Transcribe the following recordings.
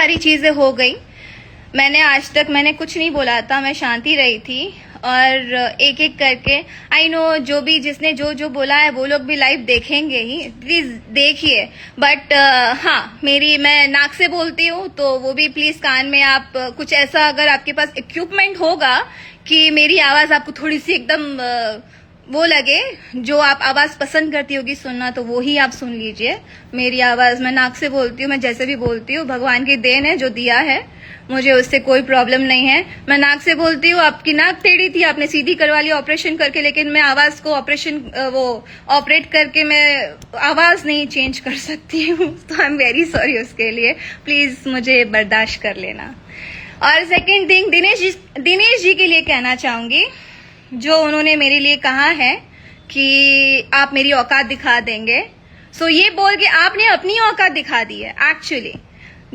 सारी चीजें हो गई। मैंने आज तक कुछ नहीं बोला था, मैं शांति रही थी और एक एक करके आई नो जो भी जिसने जो जो बोला है वो लोग भी लाइव देखेंगे ही, प्लीज देखिए। बट हाँ, मैं नाक से बोलती हूँ तो वो भी प्लीज कान में आप कुछ ऐसा, अगर आपके पास इक्विपमेंट होगा कि मेरी आवाज आपको थोड़ी सी एकदम वो लगे, जो आप आवाज पसंद करती होगी सुनना, तो वो ही आप सुन लीजिए। मेरी आवाज, मैं नाक से बोलती हूँ, मैं जैसे भी बोलती हूँ, भगवान की देन है जो दिया है, मुझे उससे कोई प्रॉब्लम नहीं है। मैं नाक से बोलती हूँ। आपकी नाक टेढ़ी थी, आपने सीधी करवा ली ऑपरेशन करके, लेकिन मैं आवाज को ऑपरेट करके मैं आवाज नहीं चेंज कर सकती हूँ। तो आई एम वेरी सॉरी उसके लिए, प्लीज मुझे बर्दाश्त कर लेना। और सेकेंड थिंग, दिनेश जी के लिए कहना चाहूंगी, जो उन्होंने मेरे लिए कहा है कि आप मेरी औकात दिखा देंगे। सो ये बोल के आपने अपनी औकात दिखा दी है। एक्चुअली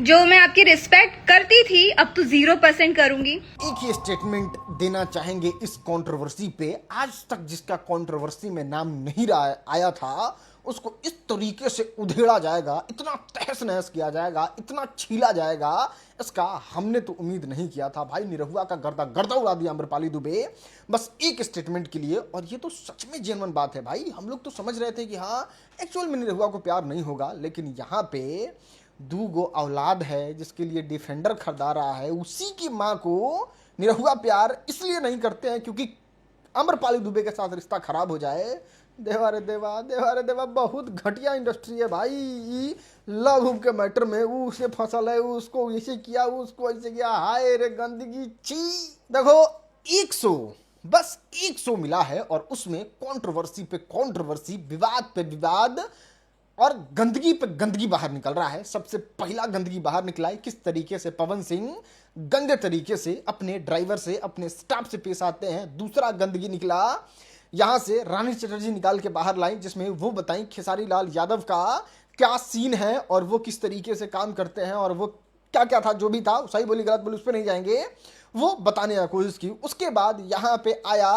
जो मैं आपकी रिस्पेक्ट करती थी, अब तो 0% करूंगी। एक ही स्टेटमेंट देना चाहेंगे इस कंट्रोवर्सी पे। आज तक जिसका कंट्रोवर्सी में नाम नहीं आया था, उसको इस तरीके से उधेड़ा जाएगा, इतना तहस नहस किया जाएगा, इतना छीला जाएगा, इसका हमने तो उम्मीद नहीं किया था। भाई निरहुआ का गर्दा गर्दा उड़ा दिया अम्रपाली दुबे, बस एक स्टेटमेंट के लिए। और ये तो सच में जेन्युइन बात है भाई। हम लोग तो समझ रहे थे कि हाँ, एक्चुअल में निरहुआ को प्यार नहीं होगा, लेकिन यहाँ पे 2 गो औलाद है जिसके लिए डिफेंडर खरीदा रहा है, उसी की माँ को निरहुआ प्यार इसलिए नहीं करते हैं क्योंकि अम्रपाली दुबे के साथ रिश्ता खराब हो जाए। देवा रे देवा, देवा रे देवा, बहुत घटिया इंडस्ट्री है भाई। लव के मैटर में वो उसे फसल है, उसको ऐसे किया, उसको ऐसे किया, हाय रे गंदगी, छी। देखो 100, बस 100 मिला है और उसमें कंट्रोवर्सी पे कंट्रोवर्सी, विवाद पे विवाद और गंदगी पे गंदगी बाहर निकल रहा है। सबसे पहला गंदगी बाहर निकला है किस तरीके से पवन सिंह गंदे तरीके से अपने ड्राइवर से, अपने स्टाफ से पेश आते हैं। दूसरा गंदगी निकला यहां से रानी चटर्जी निकाल के बाहर लाई, जिसमें वो बताई खेसारी लाल यादव का क्या सीन है और वो किस तरीके से काम करते हैं और वो क्या क्या था, जो भी था, सही बोली गलत बोली उस पर नहीं जाएंगे, वो बताने की कोशिश की। उसके बाद यहां पे आया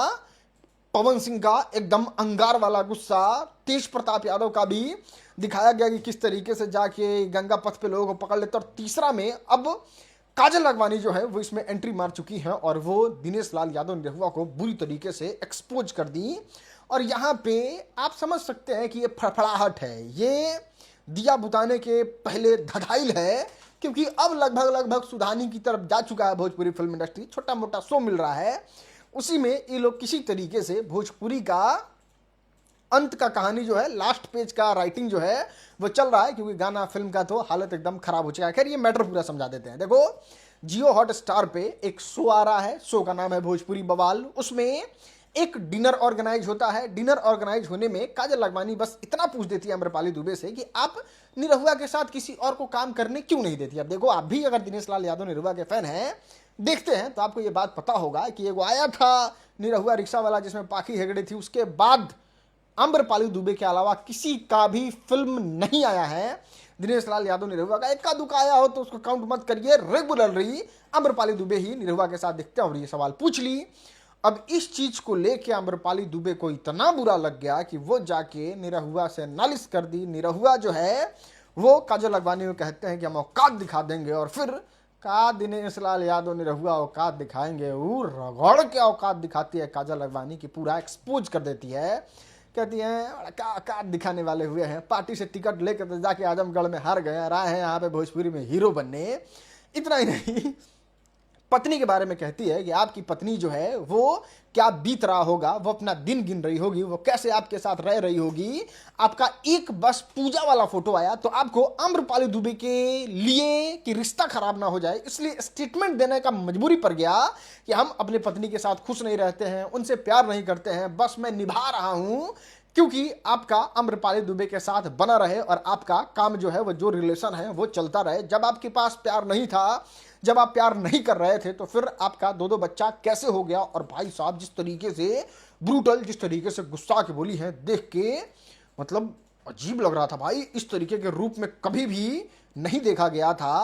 पवन सिंह का एकदम अंगार वाला गुस्सा, तेज प्रताप यादव का भी दिखाया गया कि किस तरीके से जाके गंगा पथ पे लोगों को पकड़ लेते। और तीसरा में अब काजल लखवानी जो है वो इसमें एंट्री मार चुकी है और वो दिनेश लाल यादव निरहुआ को बुरी तरीके से एक्सपोज कर दी। और यहाँ पे आप समझ सकते हैं कि ये फड़फड़ाहट है, ये दिया बुताने के पहले धधाइल है, क्योंकि अब लगभग सुधानी की तरफ जा चुका है भोजपुरी फिल्म इंडस्ट्री। छोटा मोटा शो मिल रहा है, उसी में ये लोग किसी तरीके से भोजपुरी का अंत का कहानी जो है, लास्ट पेज का राइटिंग जो है वो चल रहा है, क्योंकि गाना फिल्म का तो हालत एकदम खराब हो चुका है। खैर ये मैटर पूरा समझा देते हैं। देखो जियो हॉट स्टार पे एक शो आ रहा है, शो का नाम है भोजपुरी बवाल। उसमें एक डिनर ऑर्गेनाइज होता है। डिनर ऑर्गेनाइज होने में काजल लखवानी बस इतना पूछ देती है अम्रपाली दुबे से कि आप निरहुआ के साथ किसी और को काम करने क्यों नहीं देती। अब देखो, आप भी अगर दिनेश लाल यादव निरहुआ के फैन हैं, देखते हैं, तो आपको ये बात पता होगा कि एगो आया था निरहुआ रिक्शा वाला जिसमें पाखी हेगड़े थी, उसके बाद अम्रपाली दुबे के अलावा किसी का भी फिल्म नहीं आया है। दिनेश लाल यादव निरहुआ का इक्का दुक्का आया हो तो उसको काउंट मत करिए, रेगुलरली अम्रपाली दुबे ही निरहुआ के साथ दिखते हैं। और ये सवाल पूछ ली। अब इस चीज को लेके अम्रपाली दुबे को इतना बुरा लग गया कि वो जाके निरहुआ से नालिश कर दी। निरहुआ जो है वो काजल लखवानी को कहते हैं कि हम औकात दिखा देंगे, और फिर का दिनेश लाल यादव निरहुआ औकात दिखाएंगे, वो रगड़ के औकात दिखाती है काजल लखवानी की, पूरा एक्सपोज कर देती है। कहती हैं क्या औकात दिखाने वाले हुए हैं, पार्टी से टिकट लेकर तो जाके आजमगढ़ में हार गए, आए हैं यहाँ पे भोजपुरी में हीरो बनने। इतना ही नहीं, पत्नी के बारे में कहती है कि आपकी पत्नी जो है वो क्या बीत रहा होगा, वो अपना दिन गिन रही होगी, वो कैसे आपके साथ रह रही होगी। आपका एक बस पूजा वाला फोटो आया तो आपको अम्रपाली दुबे के लिए कि रिश्ता खराब ना हो जाए, इसलिए स्टेटमेंट देने का मजबूरी पड़ गया कि हम अपनी पत्नी के साथ खुश नहीं रहते हैं, उनसे प्यार नहीं करते हैं, बस मैं निभा रहा हूं क्योंकि आपका अम्रपाली दुबे के साथ बना रहे और आपका काम जो है वो जो रिलेशन है वो चलता रहे। जब आपके पास प्यार नहीं था, जब आप प्यार नहीं कर रहे थे, तो फिर आपका 2 बच्चा कैसे हो गया। और भाई साहब जिस तरीके से ब्रूटल, जिस तरीके से गुस्सा के बोली है, देख के मतलब अजीब लग रहा था भाई। इस तरीके के रूप में कभी भी नहीं देखा गया था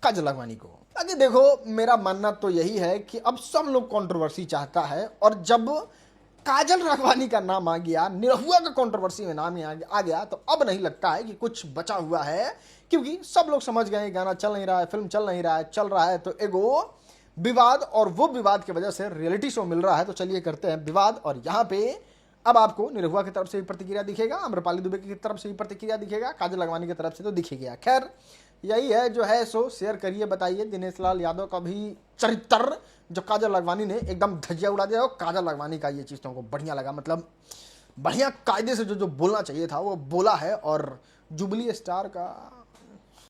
काजल लखवानी को। आगे देखो, मेरा मानना तो यही है कि अब सब लोग कंट्रोवर्सी चाहता है, और जब काजल राघवानी का नाम आ गया, निरहुआ का कंट्रोवर्सी में नाम आ गया, तो अब नहीं लगता है कि कुछ बचा हुआ है क्योंकि सब लोग समझ गए गाना चल नहीं रहा है, फिल्म चल नहीं रहा है, चल रहा है तो एगो विवाद, और वो विवाद की वजह से रियलिटी शो मिल रहा है। तो चलिए करते हैं विवाद। और यहाँ पे अब आपको निरहुआ की तरफ से भी प्रतिक्रिया दिखेगा, आम्रपाली दुबे की तरफ से भी प्रतिक्रिया दिखेगा, काजल लखमानी की तरफ से तो दिख ही गया। खैर यही है जो है सो शेयर करिए, बताइए दिनेश लाल यादव का भी चरित्र जो काजल लखमानी ने एकदम धज्जिया उड़ा दिया। और काजल लखमानी का ये चीज़ तुमको बढ़िया लगा, मतलब बढ़िया कायदे से जो जो बोलना चाहिए था वो बोला है। और जुबली स्टार का